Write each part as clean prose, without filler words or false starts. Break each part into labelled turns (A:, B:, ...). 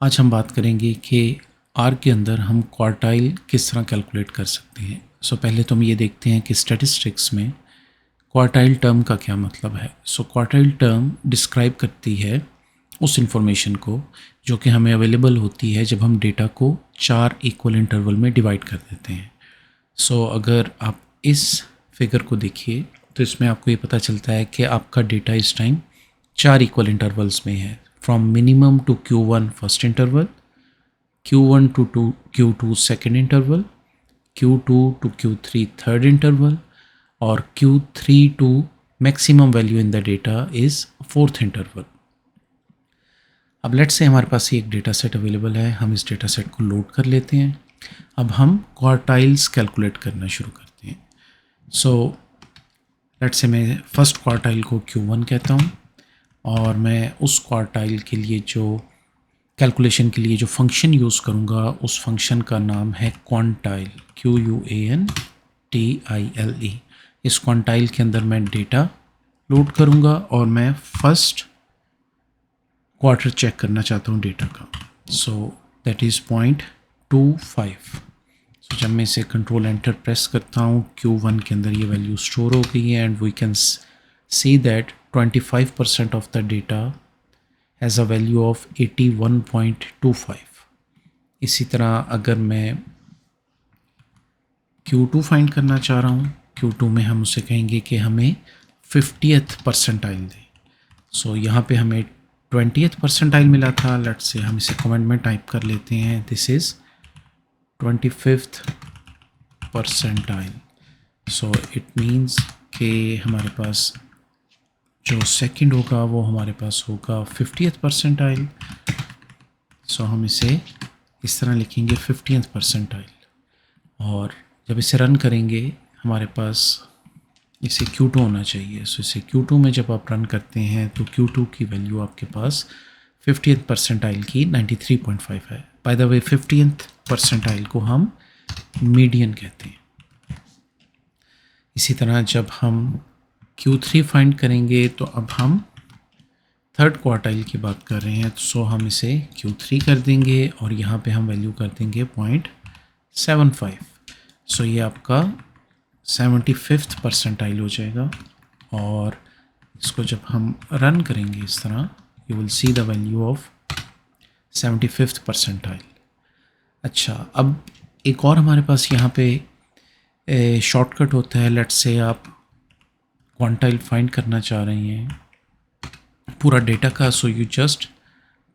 A: आज हम बात करेंगे कि आर के अंदर हम क्वार्टाइल किस तरह कैलकुलेट कर सकते हैं। पहले तो हम ये देखते हैं कि स्टैटिस्टिक्स में क्वार्टाइल टर्म का क्या मतलब है। क्वार्टाइल टर्म डिस्क्राइब करती है उस इंफॉर्मेशन को जो कि हमें अवेलेबल होती है जब हम डेटा को 4 इक्वल इंटरवल में डिवाइड कर देते हैं। अगर आप इस फिगर को देखिए तो इसमें आपको ये पता चलता है कि आपका डेटा इस टाइम 4 इक्वल इंटरवल्स में है, from minimum to Q1 first interval, Q1 to Q2 second interval, Q2 to Q3 third interval और Q3 to maximum value in the data is fourth interval. अब लेट्स से हमारे पास एक data set available है, हम इस data set को load कर लेते हैं। अब हम क्वार्टाइल्स कैलकुलेट करना शुरू करते हैं। लेट्स से मैं फर्स्ट क्वार्टाइल को Q1 कहता हूँ और मैं उस क्वार्टाइल के लिए जो कैलकुलेशन के लिए जो फंक्शन यूज़ करूँगा उस फंक्शन का नाम है क्वांटाइल, QUANTILE। इस क्वांटाइल के अंदर मैं डेटा लोड करूँगा और मैं फर्स्ट क्वार्टर चेक करना चाहता हूँ डेटा का। That is 0.25। जब मैं इसे कंट्रोल एंटर प्रेस करता हूँ Q1 के अंदर ये वैल्यू स्टोर हो गई है and we can see that 25% of the data has a value of 81.25। इसी तरह अगर मैं Q2 फाइंड करना चाह रहा हूँ, Q2 में हम उसे कहेंगे कि हमें 50th परसेंटाइल दें। यहाँ पे हमें 20th परसेंटाइल मिला था। लेट्स से हम इसे कमेंट में टाइप कर लेते हैं, this is 25th percentile. It means कि हमारे पास जो सेकंड होगा वो हमारे पास होगा 50th परसेंटाइल। हम इसे इस तरह लिखेंगे 50th परसेंटाइल और जब इसे रन करेंगे हमारे पास इसे Q2 होना चाहिए। इसे Q2 में जब आप रन करते हैं तो Q2 की वैल्यू आपके पास 50th परसेंटाइल की 93.5 है। By the way 50th percentile को हम मीडियन कहते हैं। इसी तरह जब हम Q3 फाइंड करेंगे तो अब हम थर्ड क्वार्टाइल की बात कर रहे हैं, हम इसे Q3 कर देंगे और यहाँ पे हम वैल्यू कर देंगे 0.75। ये आपका 75th परसेंटाइल हो जाएगा और इसको जब हम रन करेंगे इस तरह you will see the value of 75th percentile. अच्छा, अब एक और हमारे पास यहाँ पे शॉर्टकट होता है। लेट्स से आप क्वांटाइल फाइंड करना चाह रहे हैं पूरा डेटा का, you just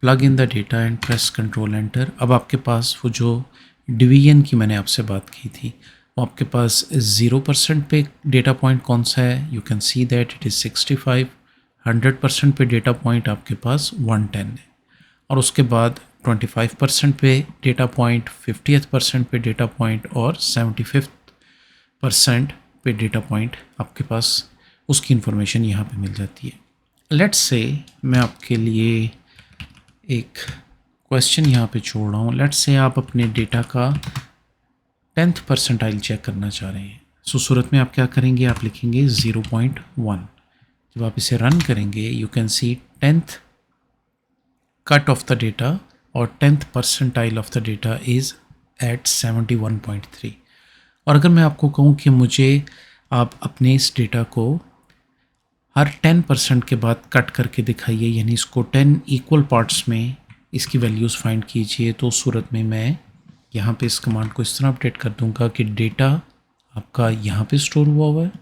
A: plug in the data and press control enter. अब आपके पास वो जो डिवीजन की मैंने आपसे बात की थी वो आपके पास 0% पे डेटा पॉइंट कौन सा है, you can see that it is 65। 100% पे डेटा पॉइंट आपके पास 110 है और उसके बाद 25% पे डेटा पॉइंट, 50th परसेंट पे डेटा पॉइंट और 75th परसेंट पे डेटा पॉइंट आपके पास उसकी इन्फॉर्मेशन यहाँ पे मिल जाती है। लेट्स से मैं आपके लिए एक क्वेश्चन यहाँ पे छोड़ रहा हूँ। लेट्स से आप अपने डेटा का 10th परसेंटाइल चेक करना चाह रहे हैं। सूरत में आप क्या करेंगे, आप लिखेंगे 0.1। जब आप इसे रन करेंगे you can see 10th cut of the data और 10th percentile of the data is at 71.3। और अगर मैं आपको कहूँ कि मुझे आप अपने इस डेटा को हर 10% के बाद कट करके दिखाइए, यानी इसको 10 इक्वल पार्ट्स में इसकी वैल्यूज़ फाइंड कीजिए, तो उस सूरत में मैं यहाँ पे इस कमांड को इस तरह अपडेट कर दूँगा कि डेटा आपका यहाँ पे स्टोर हुआ है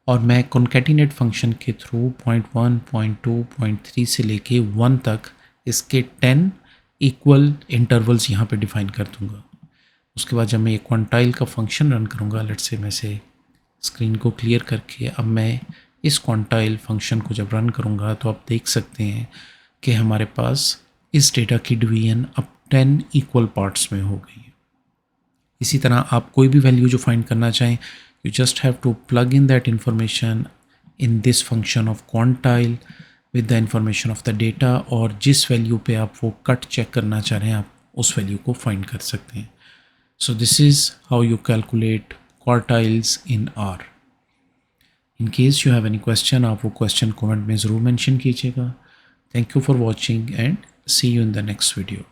A: और मैं कॉन्कैटिनेट फंक्शन के थ्रू 0.1, 0.2, 0.3 से लेके 1 तक इसके 10 इक्वल इंटरवल्स यहाँ पे डिफाइन कर दूँगा। उसके बाद जब मैं ये क्वांटाइल का फंक्शन रन करूँगा, लेट्स से मैं से स्क्रीन को क्लियर करके अब मैं इस क्वांटाइल फंक्शन को जब रन करूँगा तो आप देख सकते हैं कि हमारे पास इस डेटा की डिवीजन अब 10 इक्वल पार्ट्स में हो गई है। इसी तरह आप कोई भी वैल्यू जो फाइंड करना चाहें, you just have to plug in that information in this function of quantile with the information of the data, और जिस वैल्यू पे आप वो कट चेक करना चाह रहे हैं आप उस वैल्यू को फाइंड कर सकते हैं। So this is how you calculate quartiles in are. In case you have any question, आप वो क्वेश्चन कमेंट में ज़रूर मेंशन कीजिएगा। Thank you for watching and See you in the next video.